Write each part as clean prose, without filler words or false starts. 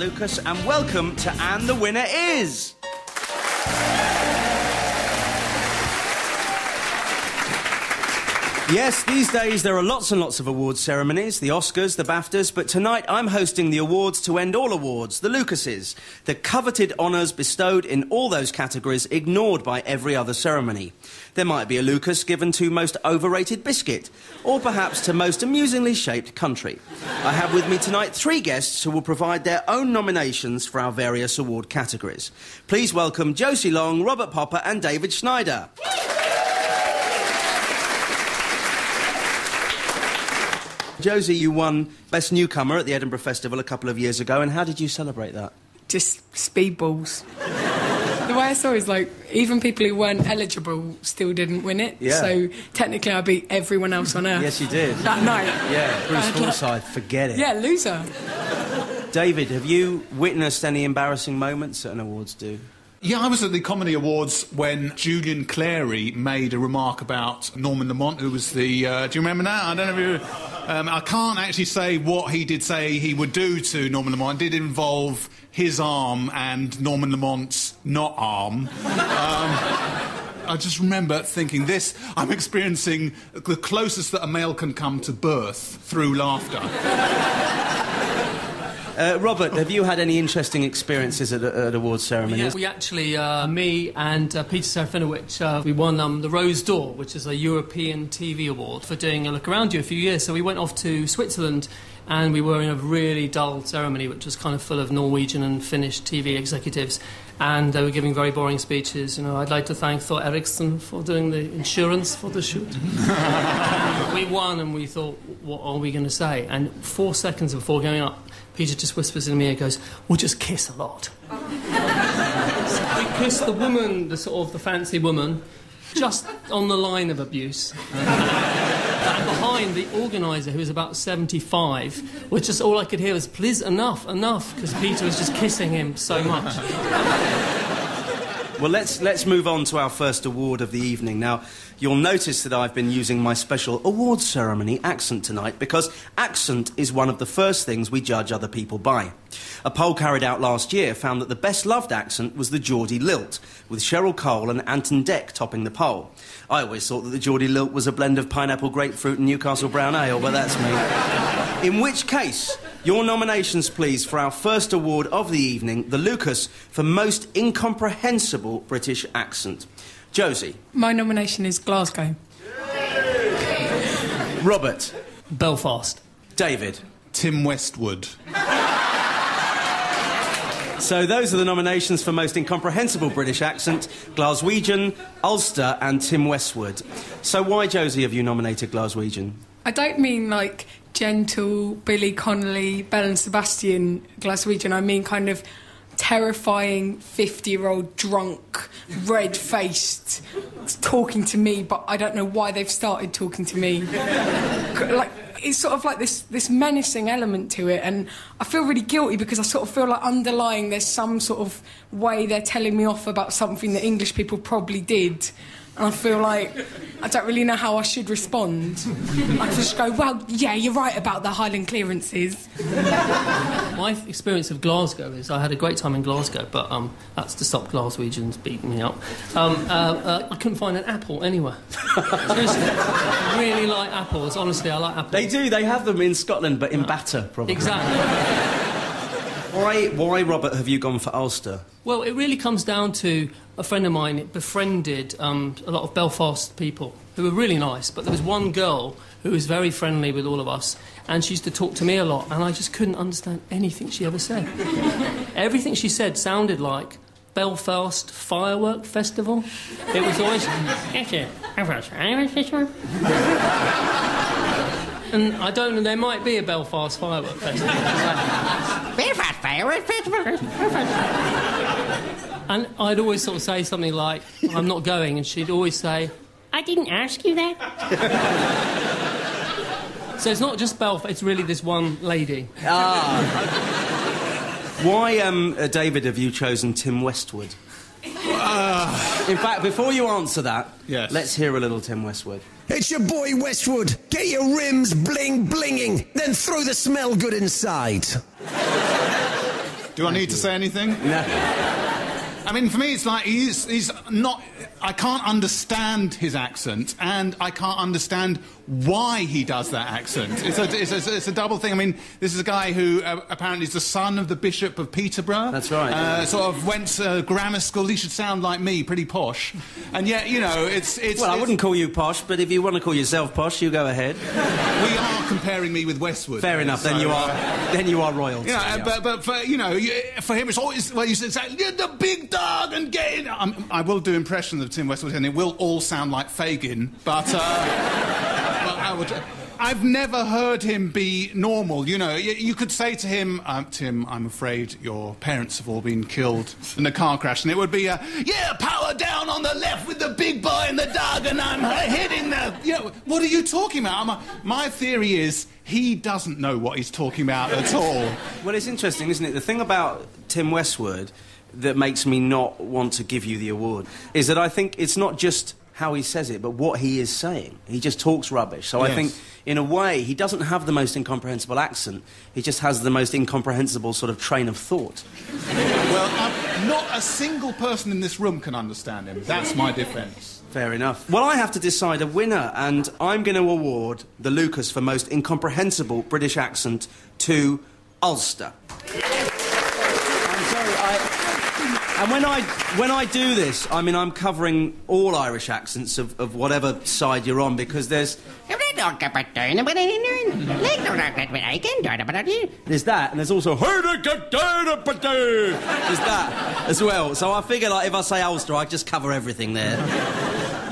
Lucas, and welcome to And the Winner Is. Yes, these days there are lots and lots of awards ceremonies, the Oscars, the BAFTAs, but tonight I'm hosting the awards to end all awards, the Lucases, the coveted honours bestowed in all those categories ignored by every other ceremony. There might be a Lucas given to most overrated biscuit, or perhaps to most amusingly shaped country. I have with me tonight 3 guests who will provide their own nominations for our various award categories. Please welcome Josie Long, Robert Popper and David Schneider. Josie, you won Best Newcomer at the Edinburgh Festival a couple of years ago, and how did you celebrate that? Just speedballs. The way I saw it is, like, even people who weren't eligible still didn't win it. Yeah. So, technically, I beat everyone else on Earth. Yes, you did. That night. Yeah, Bruce Forsyth, forget it. Yeah, loser. David, have you witnessed any embarrassing moments at an awards do? Yeah, I was at the Comedy Awards when Julian Clary made a remark about Norman Lamont, who was the... do you remember that? I don't know if you... I can't actually say what he did say he would do to Norman Lamont. It did involve his arm and Norman Lamont's not arm. I just remember thinking I'm experiencing the closest that a male can come to birth through laughter. Robert, have you had any interesting experiences at awards ceremonies? Yeah, we actually, me and Peter Serafinowicz, we won the Rose d'Or, which is a European TV award, for doing a look around you a few years. So we went off to Switzerland, and we were in a really dull ceremony, which was kind of full of Norwegian and Finnish TV executives, and they were giving very boring speeches. You know, I'd like to thank Thor Eriksson for doing the insurance for the shoot. We won, and we thought, what are we going to say? And 4 seconds before going up, Peter just whispers in me and goes, "We'll just kiss a lot." So we kissed the woman, the sort of the fancy woman, just on the line of abuse. And behind the organiser, who was about 75, was just all I could hear was, "Please, enough," because Peter was just kissing him so much. Well, let's move on to our first award of the evening. Now, you'll notice that I've been using my special awards ceremony accent tonight, because accent is one of the first things we judge other people by. A poll carried out last year found that the best-loved accent was the Geordie lilt, with Cheryl Cole and Anton Deck topping the poll. I always thought that the Geordie lilt was a blend of pineapple, grapefruit and Newcastle brown ale, but that's me. In which case, your nominations, please, for our first award of the evening, the Lucas for Most Incomprehensible British Accent. Josie. My nomination is Glasgow. Robert. Belfast. David. Tim Westwood. So those are the nominations for Most Incomprehensible British Accent: Glaswegian, Ulster and Tim Westwood. So why, Josie, have you nominated Glaswegian? I don't mean, like, gentle, Billy Connolly, Belle and Sebastian Glaswegian. I mean kind of terrifying 50-year-old drunk, red-faced, talking to me, but I don't know why they've started talking to me. Like, it's sort of like this menacing element to it, and I feel really guilty because I sort of feel like underlying there's some sort of way they're telling me off about something that English people probably did. And I feel like I don't really know how I should respond. I just go, well, yeah, you're right about the Highland clearances. My experience of Glasgow is I had a great time in Glasgow, but that's to stop Glaswegians beating me up. I couldn't find an apple anywhere. Seriously, I really like apples. Honestly, I like apples. They do. They have them in Scotland, but in batter, probably. Exactly. Why, Robert, have you gone for Ulster? Well, it really comes down to a friend of mine befriended a lot of Belfast people who were really nice, but there was one girl who was very friendly with all of us, and she used to talk to me a lot, and I just couldn't understand anything she ever said. Everything she said sounded like Belfast Firework Festival. It was always... And I don't know, there might be a Belfast Firework Festival. Belfast Firework Festival. And I'd always sort of say something like, "I'm not going," and she'd always say, "I didn't ask you that." So it's not just Belfast, it's really this one lady. Why, David, have you chosen Tim Westwood? In fact, before you answer that, yes, let's hear a little Tim Westwood. It's your boy Westwood. Get your rims bling-blinging, then throw the smell good inside. Do I need to say anything? No. I mean, for me, it's like he's not... I can't understand his accent, and I can't understand why he does that accent. It's a double thing. I mean, this is a guy who apparently is the son of the Bishop of Peterborough. That's right. Sort of went to grammar school. He should sound like me, pretty posh. And yet, you know, it's... Well, I wouldn't call you posh, but if you want to call yourself posh, you go ahead. We are comparing me with Westwood. Fair enough, so, then you are royalty. Yeah, but for, you know, for him it's always... Well, you say, the big dog and get in... I will do impressions of Tim Westwood, and it will all sound like Fagin, but... I've never heard him be normal, you know. You could say to him, Tim, I'm afraid your parents have all been killed in a car crash, and it would be, yeah, power down on the left with the big boy and the dog, and I'm hitting the... You know, what are you talking about? My theory is he doesn't know what he's talking about at all. Well, it's interesting, isn't it? The thing about Tim Westwood that makes me not want to give you the award is that I think it's not just how he says it, but what he is saying. He just talks rubbish. So yes. I think, in a way, he doesn't have the most incomprehensible accent. He just has the most incomprehensible sort of train of thought. Well, not a single person in this room can understand him. That's my defence. Fair enough. Well, I have to decide a winner, and I'm going to award the Lucas for most incomprehensible British accent to Ulster. And when I do this, I mean, I'm covering all Irish accents of whatever side you're on, because there's that, and there's also there's that as well. So I figure, like, if I say Ulster, I just cover everything there.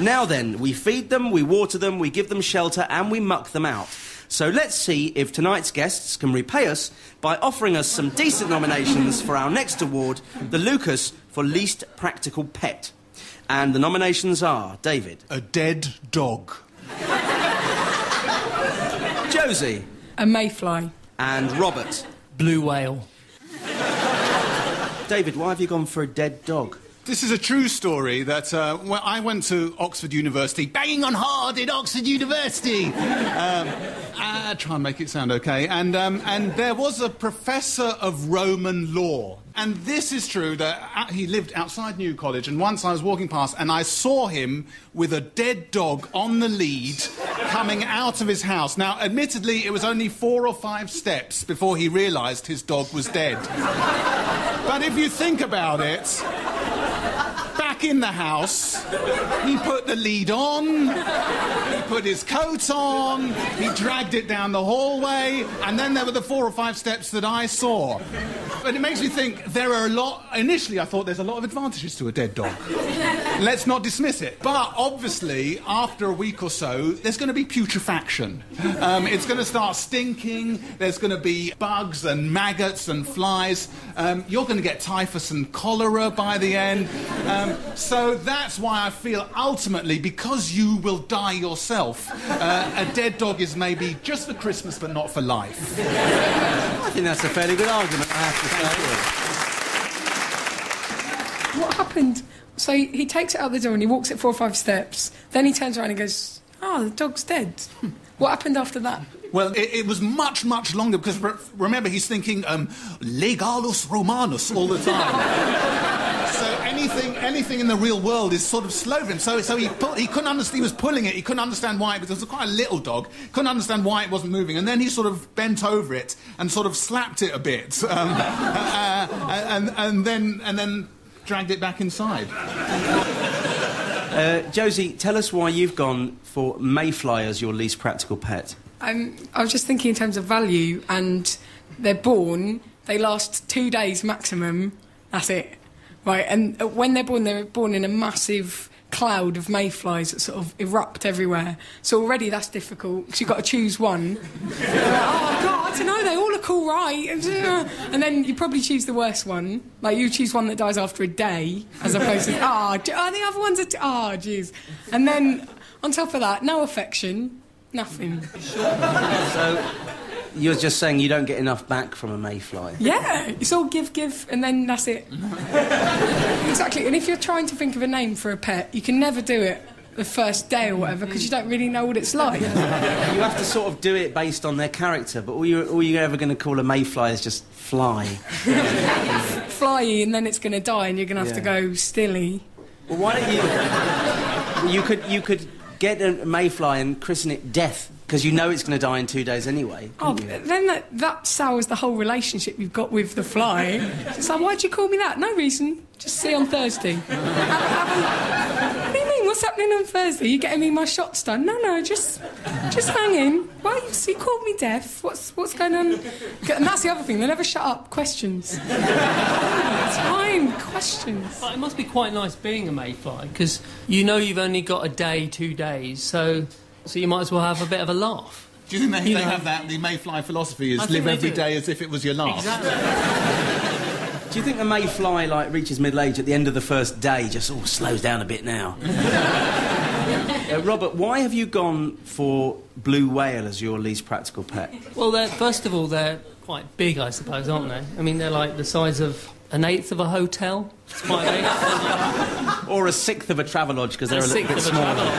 Now then, we feed them, we water them, we give them shelter, and we muck them out. So let's see if tonight's guests can repay us by offering us some decent nominations for our next award, the Lucas for Least Practical Pet. And the nominations are, David. A dead dog. Josie. A mayfly. And Robert. Blue whale. David, why have you gone for a dead dog? This is a true story that when I went to Oxford University, banging on hard in Oxford University. Try and make it sound okay. And there was a professor of Roman law. And this is true that he lived outside New College, and once I was walking past and I saw him with a dead dog on the lead coming out of his house. Now, admittedly, it was only 4 or 5 steps before he realised his dog was dead. But if you think about it, back in the house, he put the lead on, he put his coat on, he dragged it down the hallway, and then there were the 4 or 5 steps that I saw. But it makes me think there are a lot... Initially, I thought there's a lot of advantages to a dead dog. Let's not dismiss it. But, obviously, after a week or so, there's going to be putrefaction. It's going to start stinking, there's going to be bugs and maggots and flies. You're going to get typhus and cholera by the end. So that's why I feel, ultimately, because you will die yourself, a dead dog is maybe just for Christmas, but not for life. I think that's a fairly good argument, I have to say. What happened? So he takes it out the door and he walks it 4 or 5 steps. Then he turns around and goes, "Oh, the dog's dead." What happened after that? Well, it was much, much longer, because remember, he's thinking legalus romanus all the time. So anything in the real world is sort of slow for him. So he couldn't understand. He was pulling it. He couldn't understand why, because it was quite a little dog. Couldn't understand why it wasn't moving. And then he sort of bent over it and sort of slapped it a bit, and then dragged it back inside. Josie, tell us why you've gone for mayfly as your least practical pet. I was just thinking in terms of value, and they're born, they last 2 days maximum, that's it. Right, and when they're born in a massive cloud of mayflies that sort of erupt everywhere. So already that's difficult, because you've got to choose one. Oh, God, I don't know, they all look all right. And then you probably choose the worst one. Like, you choose one that dies after a day, as opposed to, the other ones are... jeez. And then, on top of that, no affection, nothing. So... You're just saying you don't get enough back from a mayfly? Yeah, it's all give, and then that's it. Exactly, and if you're trying to think of a name for a pet, you can never do it. the first day or whatever, because you don't really know what it's like. You have to sort of do it based on their character, but all you're ever going to call a mayfly is just fly. Flyy, and then it's going to die, and you're going to have to go stilly. Well, why don't you could get a mayfly and christen it Death, because you know it's going to die in 2 days anyway. Oh, but then that sours the whole relationship you've got with the fly. It's like, why'd you call me that? No reason. Just see you on Thursday. What do you mean? What's happening on Thursday? You getting me my shots done? No, just hanging. Why you called me Deaf? What's going on? And that's the other thing. They never shut up. Questions. Time. Questions. But it must be quite nice being a mayfly, because you know you've only got a day, 2 days, so you might as well have a bit of a laugh. Do you think they have that? The mayfly philosophy is live every day as if it was your last. Exactly. Do you think the mayfly reaches middle age at the end of the first day, just slows down a bit now? Robert, why have you gone for blue whale as your least practical pet? Well, first of all, they're quite big, I suppose, aren't they? I mean, they're like the size of an eighth of a hotel. It's quite big. Or a sixth of a Travelodge, because they're a little bit smaller.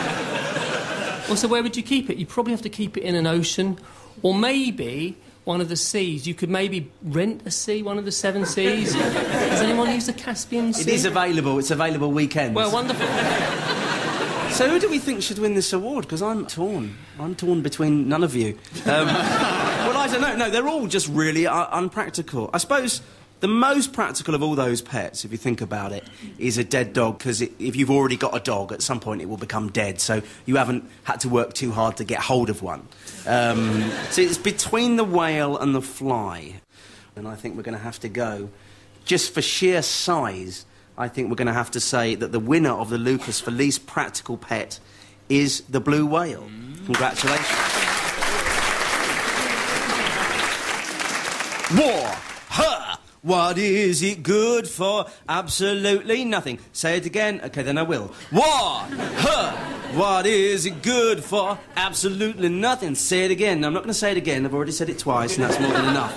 Well, so where would you keep it? You'd probably have to keep it in an ocean, or maybe one of the seas. You could maybe rent a sea, one of the 7 seas. Has anyone used the Caspian Sea? It is available. It's available weekends. Well, wonderful. So who do we think should win this award? Because I'm torn. I'm torn between none of you. Well, I don't know. No, they're all just really unpractical. I suppose the most practical of all those pets, if you think about it, is a dead dog, because if you've already got a dog, at some point it will become dead, so you haven't had to work too hard to get hold of one. So it's between the whale and the fly. And I think we're going to have to go, just for sheer size, I think we're going to have to say that the winner of the Lucas for least practical pet is the blue whale. Congratulations. War! Her! What is it good for? Absolutely nothing. Say it again. OK, then I will. War! Her! What is it good for? Absolutely nothing. Say it again. No, I'm not going to say it again. I've already said it twice, and that's more than enough.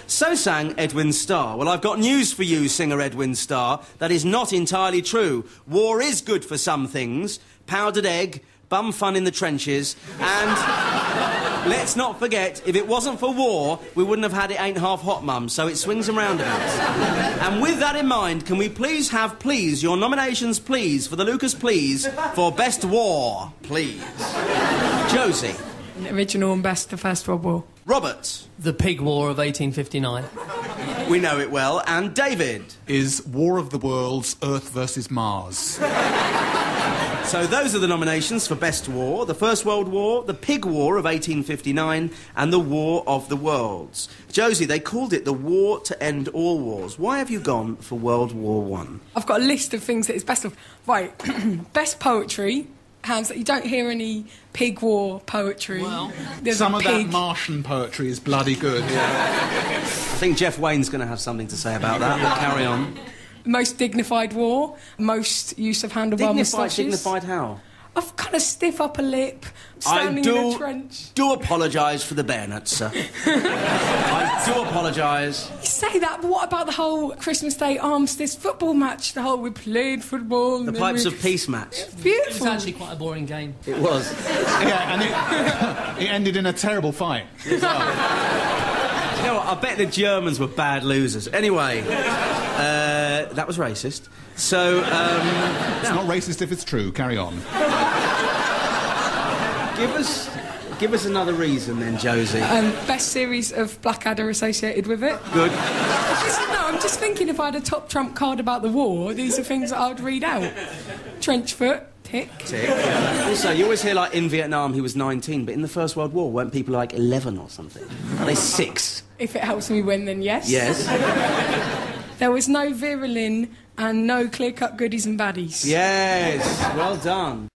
So sang Edwin Starr. Well, I've got news for you, singer Edwin Starr. That is not entirely true. War is good for some things. Powdered egg, bum fun in the trenches, and let's not forget, if it wasn't for war, we wouldn't have had It Ain't Half Hot, Mum, so it swings and roundabouts. And with that in mind, can we please have, please, your nominations, please, for the Lucas Please, for Best War, please. Josie. Original and best, the First World War. Robert. The Pig War of 1859. We know it well. And David. Is War of the Worlds Earth versus Mars. So those are the nominations for Best War: the First World War, the Pig War of 1859, and the War of the Worlds. Josie, they called it the war to end all wars. Why have you gone for World War One? I've got a list of things that it's best of. Right, best poetry. Hands that you don't hear any pig war poetry. Well, some of that Martian poetry is bloody good. I think Jeff Wayne's going to have something to say about that. We'll carry on. Most dignified war, most use of handlebar moustaches. Dignified how? I've got a stiff upper lip, standing in a trench. I do apologise for the bayonets, sir. I do apologise. You say that, but what about the whole Christmas Day armistice football match? The whole we played football. The Pipes of Peace match. It's beautiful. It was actually quite a boring game. It was. Yeah, and it ended in a terrible fight. You know what, I bet the Germans were bad losers. Anyway, that was racist. So, it's not racist if it's true. Carry on. Give us another reason then, Josie. Best series of Blackadder associated with it. Good. No, I'm just thinking if I had a top trump card about the war, these are things that I would read out. Trenchfoot. Tick. Also, you always hear, like, in Vietnam he was 19, but in the First World War, weren't people like 11 or something? Are they 6? If it helps me win, then yes. Yes. There was no Virulin and no clear-cut goodies and baddies. Yes, well done.